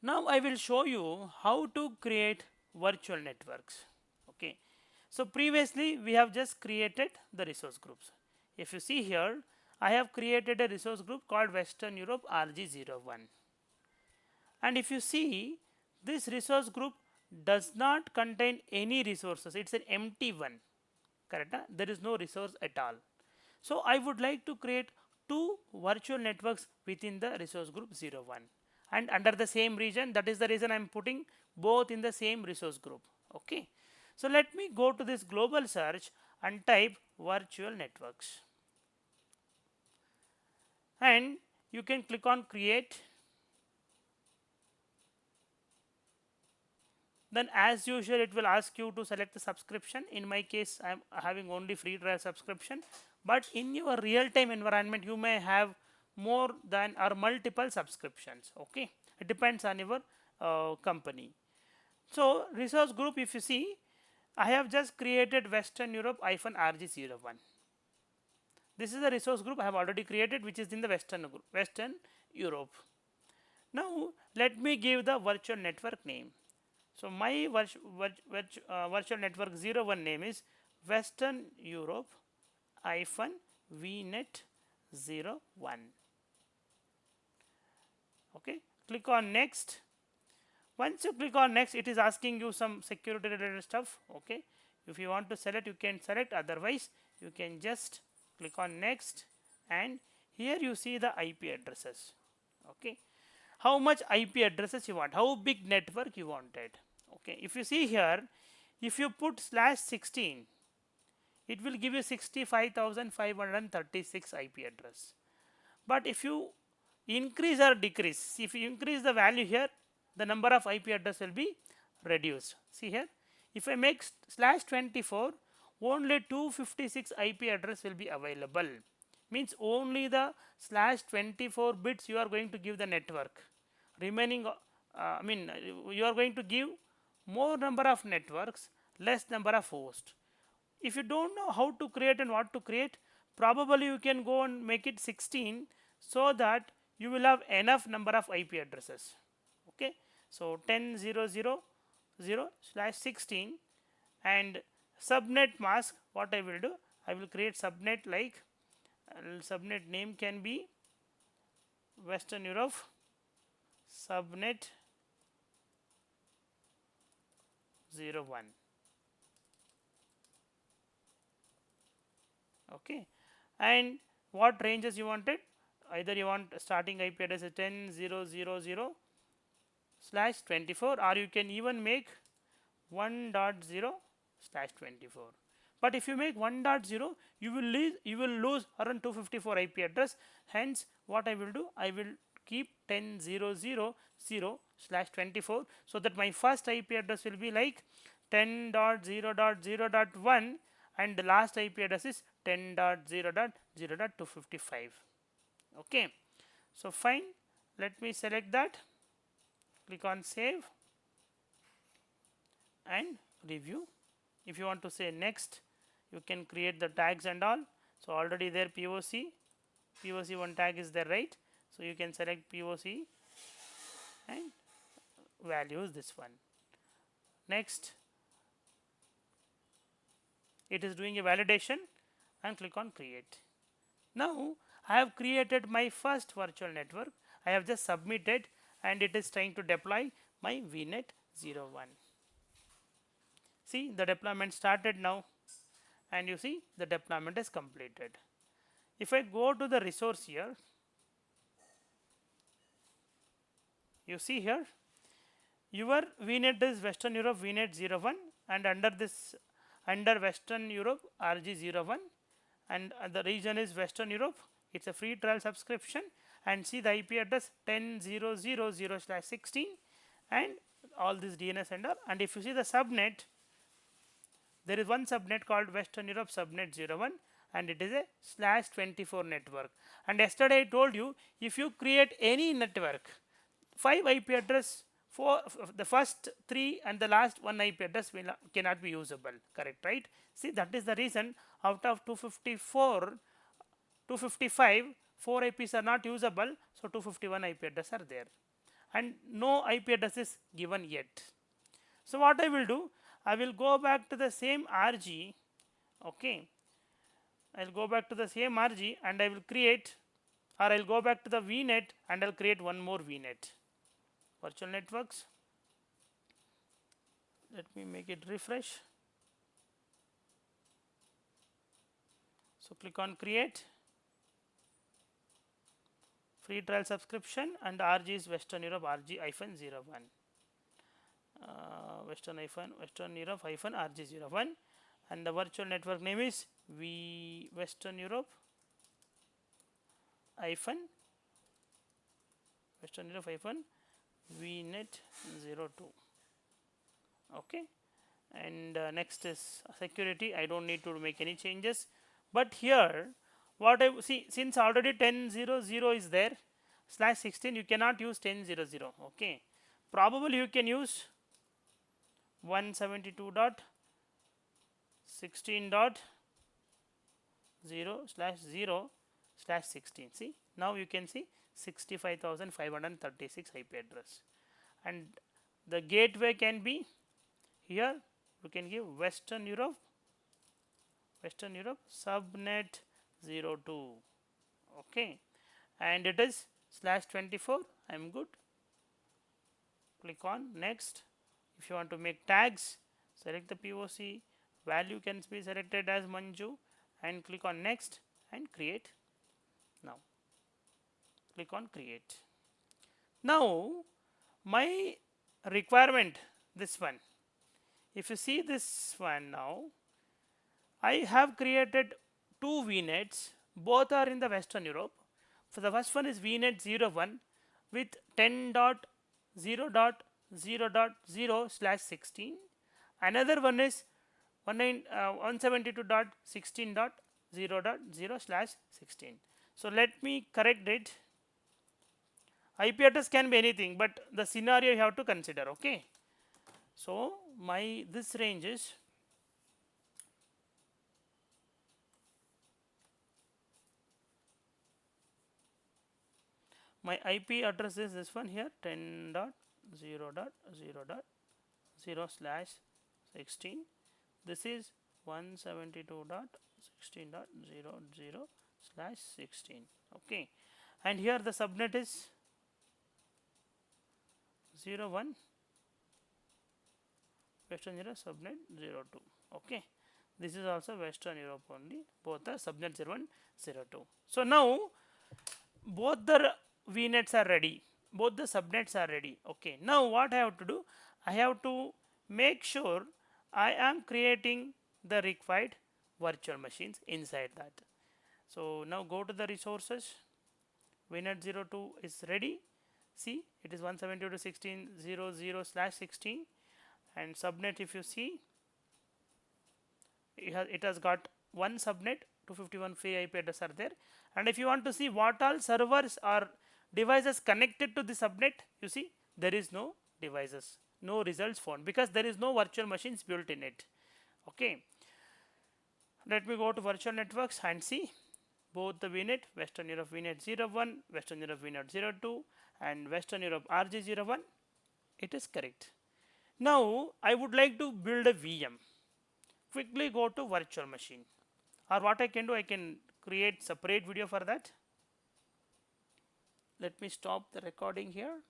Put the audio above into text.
Now I will show you how to create virtual networks. Okay. So previously we have just created the resource groups. If you see here, I have created a resource group called Western Europe RG01. And if you see, this resource group does not contain any resources. It's an empty one. Correct? Huh? There is no resource at all. So I would like to create two virtual networks within the resource group 01 and under the same region. That is the reason I am putting both in the same resource group. Okay. So let me go to this global search and type virtual networks, and you can click on create. Then as usual it will ask you to select the subscription. In my case I am having only free trial subscription, but in your real time environment you may have more than or multiple subscriptions. Okay, it depends on your company. So resource group, if you see, I have just created Western Europe -RG01. This is the resource group I have already created, which is in the Western Europe. Now let me give the virtual network name. So my virtual network 01 name is Western Europe VNET 01. Okay, click on next. Once you click on next, it is asking you some security related stuff. Okay, if you want to select, you can select, otherwise you can just click on next, and here you see the IP addresses. Okay, how much IP addresses you want, how big network you wanted. Okay, if you see here, if you put /16, it will give you 65,536 IP address. But if you increase or decrease, if you increase the value here, the number of IP address will be reduced. See here, if I make /24, only 256 IP address will be available. Means only the /24 bits you are going to give the network. Remaining, you are going to give more number of networks, less number of hosts. If you don't know how to create and what to create, probably you can go and make it 16, so that you will have enough number of IP addresses. Okay, so 10.0.0.0/16, and subnet mask, what I will do, I will create subnet like subnet name can be Western Europe subnet 01. Okay, and what ranges you wanted, either you want starting IP address is 10.0.0.0/24, or you can even make 1.0/24. But if you make 1.0, you will lose around 254 IP address. Hence what I will do, I will keep 10.0.0.0/24, so that my first IP address will be like 10.0.0.1, and the last IP address is 10.0.0.255. Okay, so fine, let me select that, click on save and review. If you want to say next, you can create the tags and all. So already there POC1 tag is there, right? So you can select POC and value is this one. Next, it is doing a validation, and click on create. Now I have created my first virtual network. I have just submitted, and it is trying to deploy my VNet 01. See, the deployment started now, and you see the deployment is completed. If I go to the resource here, you see here your VNet is Western Europe VNet 01, and under Western Europe RG01, and the region is Western Europe. It's a free trial subscription, and see the IP address 10.0.0.0/16, and all this DNS and all. And if you see the subnet, there is one subnet called Western Europe subnet 01, and it is a /24 network. And yesterday I told you, if you create any network, 5 IP address, for the first 3 and the last 1 IP address cannot be usable. Correct, right? See, that is the reason out of 255, 4 IPs are not usable, so 251 IP address are there. and no IP address is given yet. So what I will do, I will go back to the same RG. Okay, I'll go back to the same RG and I will create, or I'll go back to the VNet and I'll create one more VNet. Virtual networks. Let me make it refresh. So click on create. Free trial subscription, and RG is Western Europe RG-01. Western Europe RG-01, and the virtual network name is Western Europe VNET 02. Okay, and next is security. I don't need to make any changes, but here what I see, since already 10.0.0 is there, /16 you cannot use 10.0.0. Okay, probably you can use 172.16.0/0/16. See, now you can see 65,536 IP address, and the gateway can be here. We can give Western Europe subnet 02. Okay, and it is /24. I'm good. Click on next. If you want to make tags, select the POC. Value can be selected as Manju, and click on next and create. Now click on create. Now my requirement, this one, if you see this one, now I have created two VNets, both are in the Western Europe. So the first one is VNet 01 with 10.0.0.0/16. Another one is 172.16.0.0/16. So let me correct it. IP address can be anything, but the scenario you have to consider. Okay, so my this range is my IP address is this one here, 10.0.0.0/16. This is 172.16.0.0/16. Okay, and here the subnet is 01 Western Europe subnet 02. Okay, this is also Western Europe only, both are subnet 01 02. So now both the VNets are ready, both the subnets are ready. Okay, now what I have to do, I have to make sure I am creating the required virtual machines inside that. So now go to the resources. VNet 02 is ready. See, it is 172.16.0.0/16, and subnet, if you see, it has got one subnet, 251 free IP address are there. And if you want to see what all servers or devices connected to the subnet, you see there is no devices, no results found, because there is no virtual machines built in it. Okay, let me go to virtual networks and see both the VNet, Western Europe VNet 01, Western Europe VNet 02, and Western Europe RG01. It is correct. Now I would like to build a VM. Quickly go to virtual machine, or what I can do, I can create separate video for that. Let me stop the recording here.